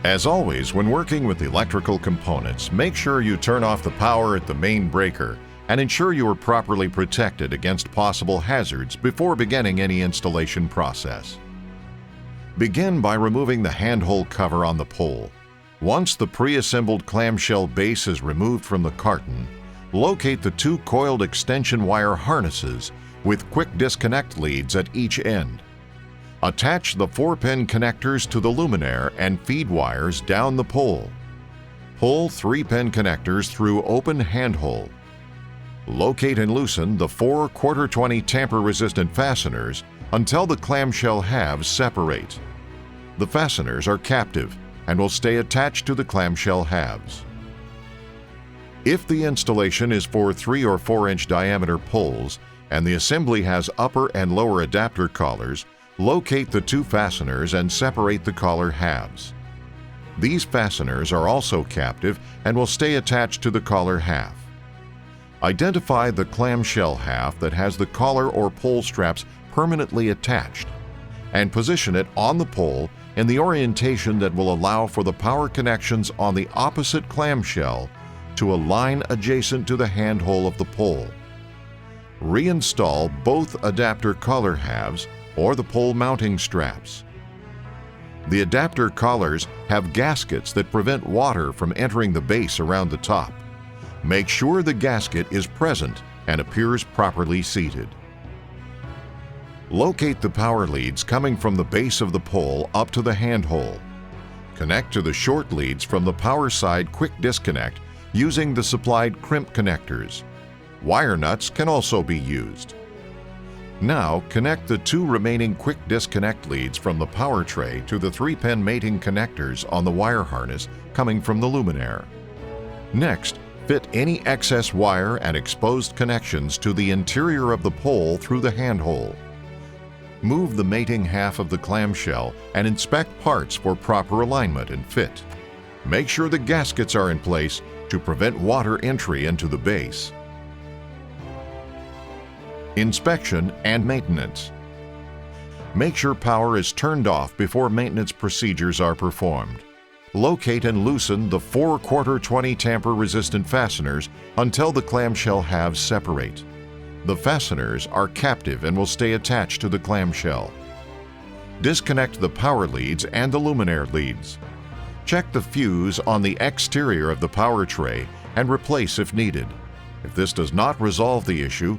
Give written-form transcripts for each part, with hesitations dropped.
As always, when working with electrical components, make sure you turn off the power at the main breaker and ensure you are properly protected against possible hazards before beginning any installation process. Begin by removing the handhold cover on the pole. Once the pre-assembled clamshell base is removed from the carton, locate the two coiled extension wire harnesses with quick disconnect leads at each end. Attach the 4-pin connectors to the luminaire and feed wires down the pole. Pull 3-pin connectors through open handhole. Locate and loosen the 4 1/4-20 tamper-resistant fasteners until the clamshell halves separate. The fasteners are captive and will stay attached to the clamshell halves. If the installation is for 3 or 4-inch diameter poles and the assembly has upper and lower adapter collars, locate the two fasteners and separate the collar halves. These fasteners are also captive and will stay attached to the collar half. Identify the clamshell half that has the collar or pole straps permanently attached and position it on the pole in the orientation that will allow for the power connections on the opposite clamshell to align adjacent to the handhole of the pole. Reinstall both adapter collar halves or the pole mounting straps. The adapter collars have gaskets that prevent water from entering the base around the top. Make sure the gasket is present and appears properly seated. Locate the power leads coming from the base of the pole up to the handhole. Connect to the short leads from the power side quick disconnect using the supplied crimp connectors. Wire nuts can also be used. Now connect the two remaining quick disconnect leads from the power tray to the 3-pin mating connectors on the wire harness coming from the luminaire. Next, fit any excess wire and exposed connections to the interior of the pole through the handhole. Move the mating half of the clamshell and inspect parts for proper alignment and fit. Make sure the gaskets are in place to prevent water entry into the base. Inspection and maintenance. Make sure power is turned off before maintenance procedures are performed. Locate and loosen the 4 1/4-20 tamper-resistant fasteners until the clamshell halves separate. The fasteners are captive and will stay attached to the clamshell. Disconnect the power leads and the luminaire leads. Check the fuse on the exterior of the power tray and replace if needed. If this does not resolve the issue,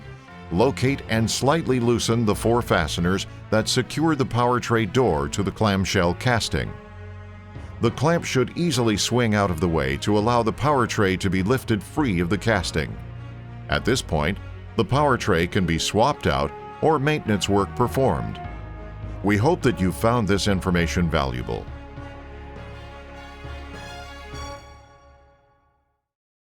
locate and slightly loosen the 4 fasteners that secure the power tray door to the clamshell casting. The clamp should easily swing out of the way to allow the power tray to be lifted free of the casting. At this point, the power tray can be swapped out or maintenance work performed. We hope that you found this information valuable.